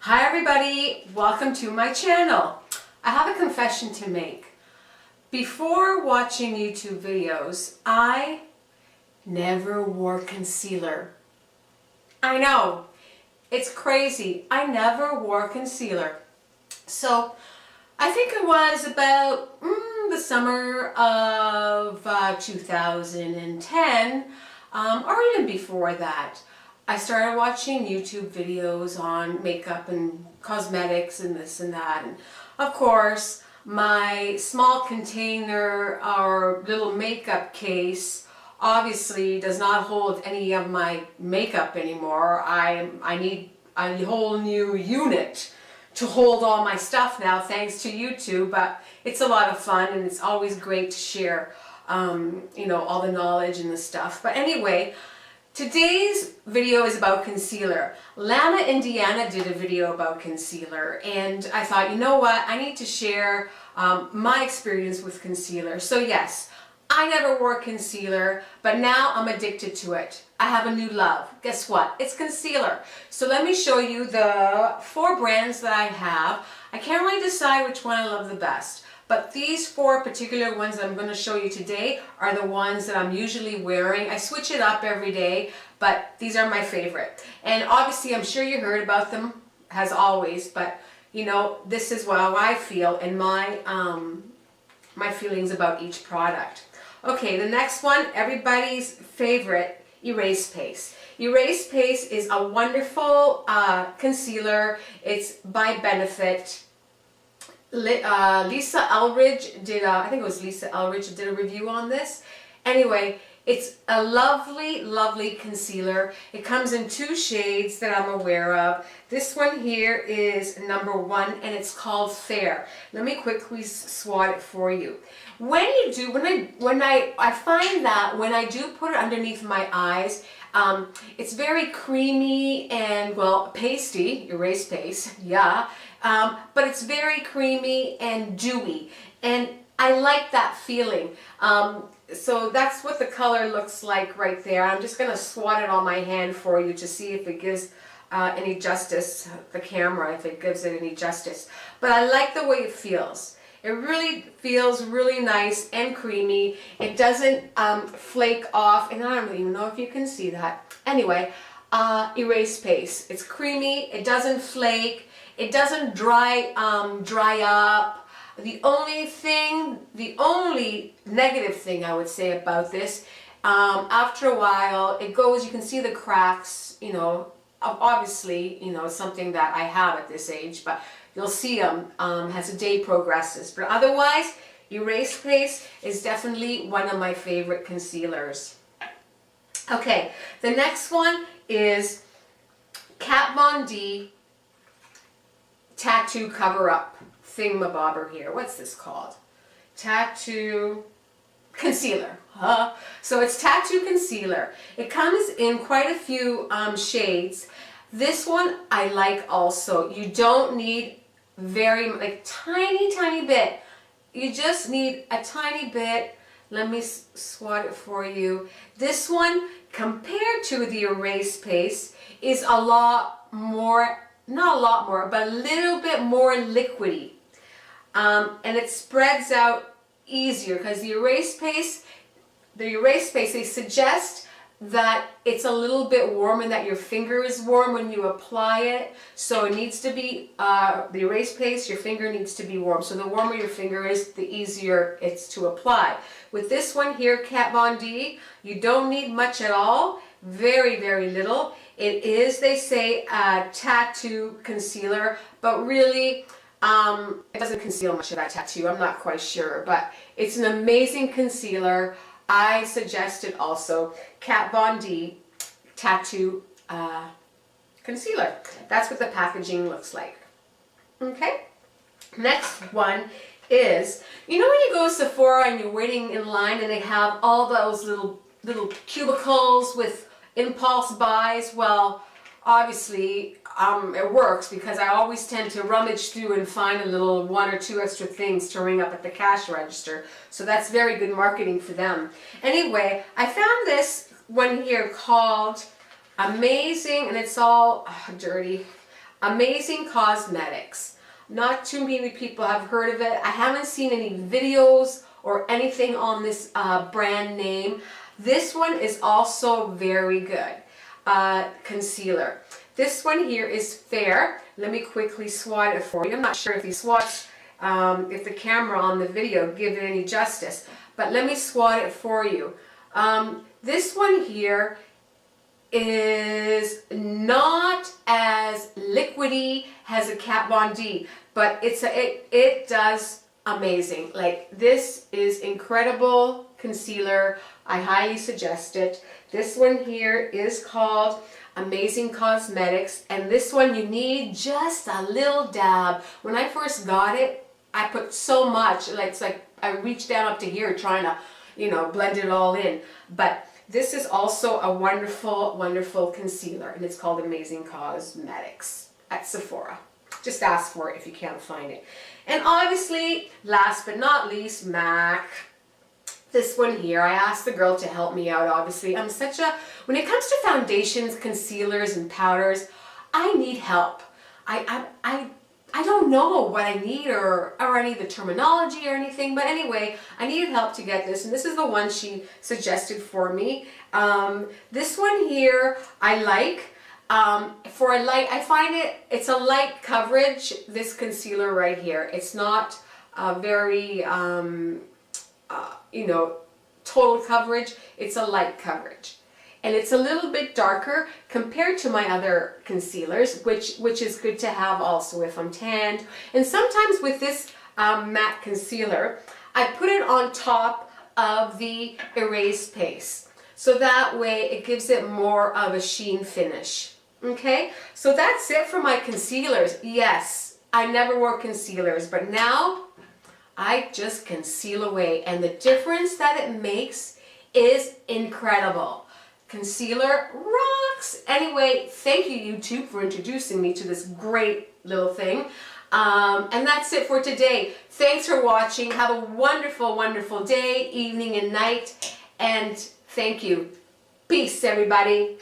Hi everybody, welcome to my channel. I have a confession to make. Before watching YouTube videos, I never wore concealer. I know, it's crazy. I never wore concealer. So I think it was about the summer of 2010, or even before that. I started watching YouTube videos on makeup and cosmetics and this and that. And of course, my small container or little makeup case obviously does not hold any of my makeup anymore. I need a whole new unit to hold all my stuff now, thanks to YouTube. But it's a lot of fun, and it's always great to share, all the knowledge and the stuff. But anyway, today's video is about concealer. Lana Indiana did a video about concealer, and I thought, you know what, I need to share my experience with concealer. So yes, I never wore concealer, but now I'm addicted to it. I have a new love. Guess what? It's concealer. So let me show you the 4 brands that I have. I can't really decide which one I love the best, but these 4 particular ones I'm going to show you today are the ones that I'm usually wearing. I switch it up every day, but these are my favorite. And obviously I'm sure you heard about them as always, but this is how I feel and my feelings about each product. Okay, the next one, everybody's favorite, Erase Paste. Erase Paste is a wonderful concealer. It's by Benefit. Lisa Eldridge did I think it was Lisa Eldridge did a review on this. Anyway, it's a lovely, lovely concealer. It comes in 2 shades that I'm aware of. This one here is number 1, and it's called Fair. Let me quickly swatch it for you. When I find that when I do put it underneath my eyes, it's very creamy and, well, pasty, Erase Paste, yeah. But it's very creamy and dewy, and I like that feeling. So that's what the color looks like right there. I'm just going to swat it on my hand for you to see if it gives any justice, the camera, if it gives it any justice. But I like the way it feels. It really feels really nice and creamy. It doesn't flake off, and I don't even know if you can see that. Anyway, Erase Paste. It's creamy. It doesn't flake. It doesn't dry up. The only negative thing I would say about this, after a while, it goes, you can see the cracks, obviously, something that I have at this age, but you'll see them as the day progresses. But otherwise, Erase Paste is definitely one of my favorite concealers. Okay, the next one is Kat Von D Tattoo Cover Up thingamabobber here. What's this called? Tattoo Concealer. So it's Tattoo Concealer. It comes in quite a few shades. This one I like also. You don't need tiny bit. You just need a tiny bit. Let me swat it for you. This one, compared to the Erase Paste, is a lot more, not a lot more, but a little bit more liquidy. And it spreads out easier, because the Erase Paste, they suggest that it's a little bit warm and that your finger is warm when you apply it. So it needs to be, the Erase Paste, your finger needs to be warm. So the warmer your finger is, the easier it's to apply. With this one here, Kat Von D, you don't need much at all. Very, very little. It is, they say, a tattoo concealer, but really, it doesn't conceal much of that tattoo. I'm not quite sure, but it's an amazing concealer. I suggest it also. Kat Von D Tattoo Concealer. That's what the packaging looks like. Okay. Next one is, when you go to Sephora and you're waiting in line and they have all those little cubicles with impulse buys? Well, obviously it works, because I always tend to rummage through and find a little 1 or 2 extra things to ring up at the cash register. So that's very good marketing for them. Anyway, I found this one here called Amazing, and it's all dirty. Amazing Cosmetics. Not too many people have heard of it. I haven't seen any videos or anything on this brand name. This one is also very good. Concealer. This one here is Fair. Let me quickly swatch it for you. I'm not sure if these swatch, if the camera on the video give it any justice, but let me swatch it for you. This one here is not as liquidy as a Kat Von D, but it does amazing. Like, this is incredible concealer. I highly suggest it. This one here is called Amazing Cosmetics, and this one you need just a little dab. When I first got it, I put so much, like it's like I reached down up to here trying to, you know, blend it all in. But this is also a wonderful, wonderful concealer, and it's called Amazing Cosmetics at Sephora. Just ask for it if you can't find it. And obviously, last but not least, MAC. This one here, I asked the girl to help me out, obviously. When it comes to foundations, concealers, and powders, I need help. I don't know what I need or any of the terminology or anything, but anyway, I needed help to get this, and this is the one she suggested for me. This one here, I like. For a light, I find it's a light coverage, this concealer right here. It's not very, you know, total coverage. It's a light coverage. And it's a little bit darker compared to my other concealers, which is good to have also if I'm tanned. And sometimes with this matte concealer, I put it on top of the erase paste. So that way it gives it more of a sheen finish. Okay, so that's it for my concealers. Yes, I never wore concealers, but now I just conceal away, and the difference that it makes is incredible. Concealer rocks. Anyway, thank you, YouTube, for introducing me to this great little thing. And that's it for today. Thanks for watching. Have a wonderful, wonderful day, evening, and night. And thank you. Peace, everybody.